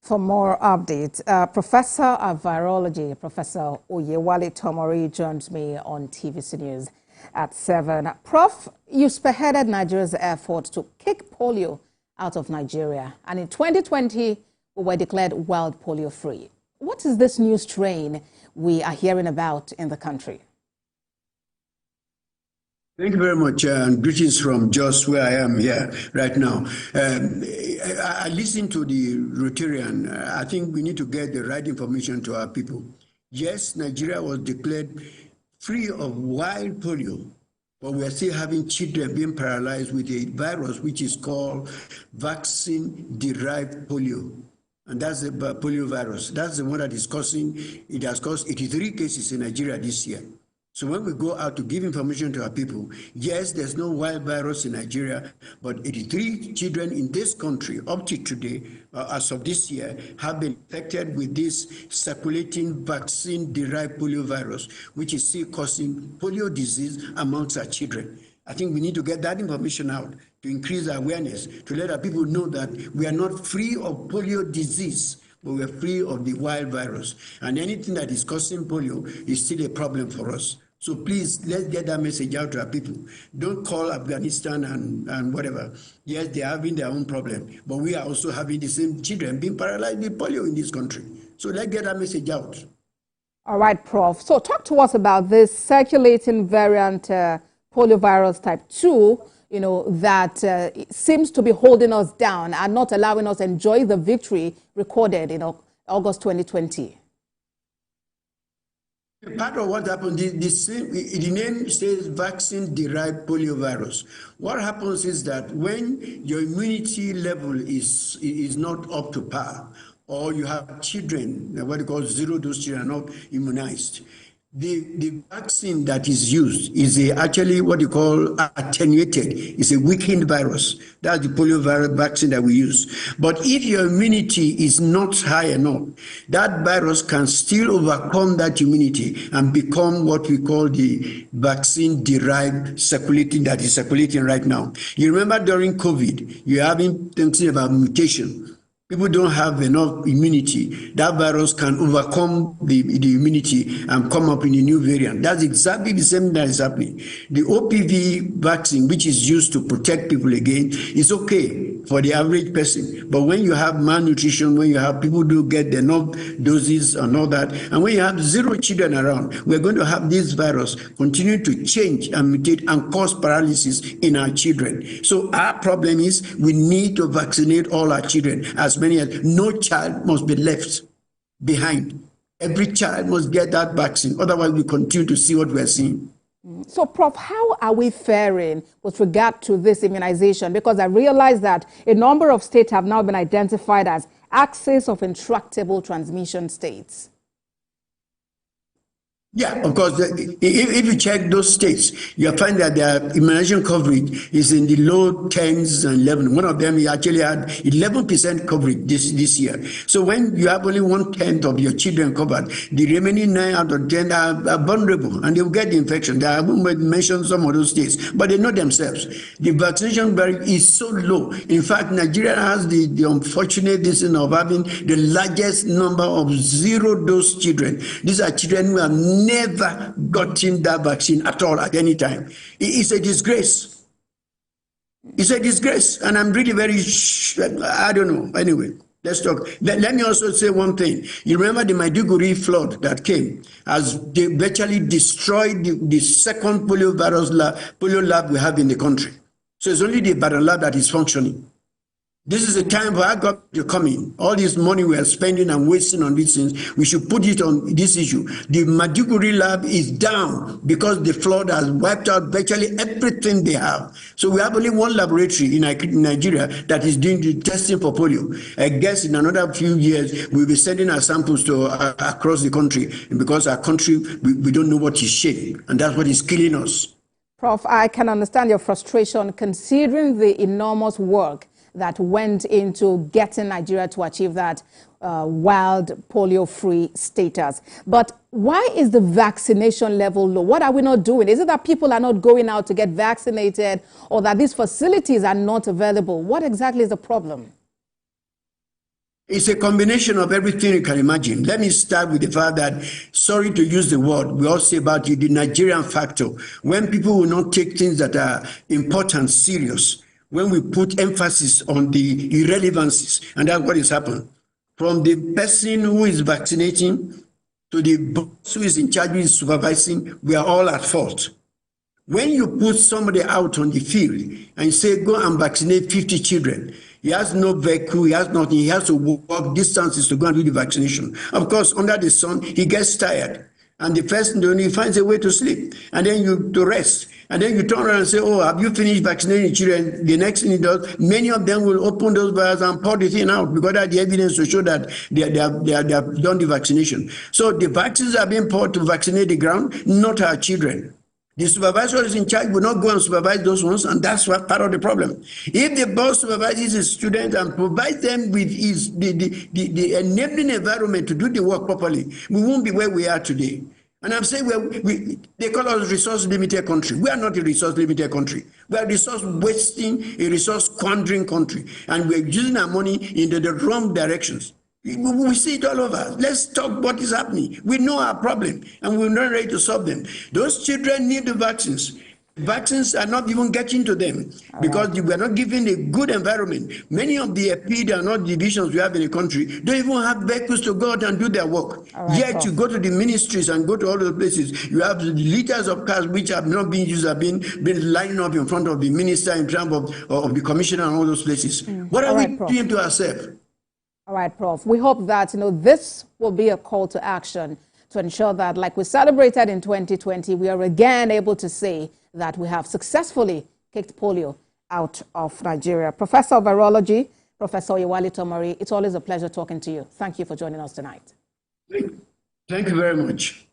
For more updates, Professor of Virology, Professor Oyewale Tomori, joins me on TVC News at 7. Prof, you spearheaded Nigeria's effort to kick polio out of Nigeria, and in 2020, we were declared wild polio free. What is this new strain we are hearing about in the country? Thank you very much, and greetings from Jos, where I am here right now. I listened to the Rotarian. I think we need to get the right information to our people. Yes, Nigeria was declared free of wild polio, but we are still having children being paralyzed with a virus which is called vaccine-derived polio. And that's the polio virus. That's the one that is causing, it has caused 83 cases in Nigeria this year. So when we go out to give information to our people, yes, there's no wild virus in Nigeria, but 83 children in this country up to today, as of this year, have been infected with this circulating vaccine-derived polio virus, which is still causing polio disease amongst our children. I think we need to get that information out to increase awareness, to let our people know that we are not free of polio disease, but we're free of the wild virus. And anything that is causing polio is still a problem for us. So please, let's get that message out to our people. Don't call Afghanistan and whatever. Yes, they're having their own problem, but we are also having the same children being paralyzed with polio in this country. So let's get that message out. All right, Prof. So talk to us about this circulating variant poliovirus type 2, that seems to be holding us down and not allowing us enjoy the victory recorded in August 2020. Part of what happened, the name says vaccine-derived poliovirus. What happens is that when your immunity level is not up to par, or you have children, what you call zero-dose children, not immunized, the vaccine that is used is actually what you call attenuated. It's a weakened virus. That's the polio virus vaccine that we use. But if your immunity is not high enough, that virus can still overcome that immunity and become what we call the vaccine-derived circulating that is circulating right now. You remember during COVID, you're having thinking about mutation. People don't have enough immunity. That virus can overcome the immunity and come up in a new variant. That's exactly the same that is happening. The OPV vaccine, which is used to protect people again, is okay for the average person. But when you have malnutrition, when you have people who get enough doses and all that, and when you have zero children around, we're going to have this virus continue to change and mutate and cause paralysis in our children. So our problem is we need to vaccinate all our children, as many as no child must be left behind. Every child must get that vaccine. Otherwise, we continue to see what we're seeing. So, Prof, how are we faring with regard to this immunization? Because I realize that a number of states have now been identified as axis of intractable transmission states. Yeah, of course. If you check those states, you'll find that their immunization coverage is in the low 10s and 11. One of them actually had 11% coverage this year. So when you have only 1/10 of your children covered, the remaining 9 out of 10 are vulnerable and they will get the infection. I won't mention some of those states, but they know themselves. The vaccination rate is so low. In fact, Nigeria has the unfortunate decision of having the largest number of zero-dose children. These are children who have never gotten that vaccine at all at any time. It's a disgrace. It's a disgrace. And I'm really very, I don't know. Anyway, let's talk. Let me also say one thing. You remember the Maiduguri flood that came as they virtually destroyed the second polio lab we have in the country. So it's only the Ibadan lab that is functioning. This is a time for our government to come in. All this money we are spending and wasting on these things, we should put it on this issue. The Maiduguri lab is down because the flood has wiped out virtually everything they have. So we have only one laboratory in Nigeria that is doing the testing for polio. I guess in another few years, we'll be sending our samples to across the country. And because our country, we don't know what is shape, and that's what is killing us. Prof, I can understand your frustration considering the enormous work that went into getting Nigeria to achieve that wild polio-free status. But why is the vaccination level low? What are we not doing? Is it that people are not going out to get vaccinated, or that these facilities are not available? What exactly is the problem? It's a combination of everything you can imagine. Let me start with the fact that, sorry to use the word, we all say about it, the Nigerian factor. When people will not take things that are important serious, when we put emphasis on the irrelevancies, and that's what has happened. From the person who is vaccinating to the boss who is in charge, who is supervising, we are all at fault. When you put somebody out on the field and say, go and vaccinate 50 children, he has no vehicle, he has nothing, he has to walk distances to go and do the vaccination. Of course, under the sun, he gets tired. And the first thing he finds a way to sleep, and then to rest. And then you turn around and say, oh, have you finished vaccinating children? The next thing he does, many of them will open those vials and pour the thing out because that's the evidence to show that they have done the vaccination. So the vaccines are being poured to vaccinate the ground, not our children. The supervisor is in charge will not go and supervise those ones, and that's what part of the problem. If the boss supervises his students and provides them with the enabling environment to do the work properly, we won't be where we are today. And I'm saying they call us resource limited country. We are not a resource limited country. We are a resource wasting, a resource squandering country, and we're using our money into the wrong directions. We see it all over. Let's talk what is happening. We know our problem, and we're not ready to solve them. Those children need the vaccines. Vaccines are not even getting to them because we are not given a good environment. Many of the PD and all divisions we have in the country don't even have vehicles to go out and do their work. Yet you go to the ministries and go to all those places, you have liters of cars which have not been used, have been lining up in front of the minister, in front of the commissioner and all those places. What are we doing to ourselves? All right, Prof. We hope that, this will be a call to action to ensure that, like we celebrated in 2020, we are again able to say that we have successfully kicked polio out of Nigeria. Professor of Virology, Professor Oyewale Tomori, it's always a pleasure talking to you. Thank you for joining us tonight. Thank you very much.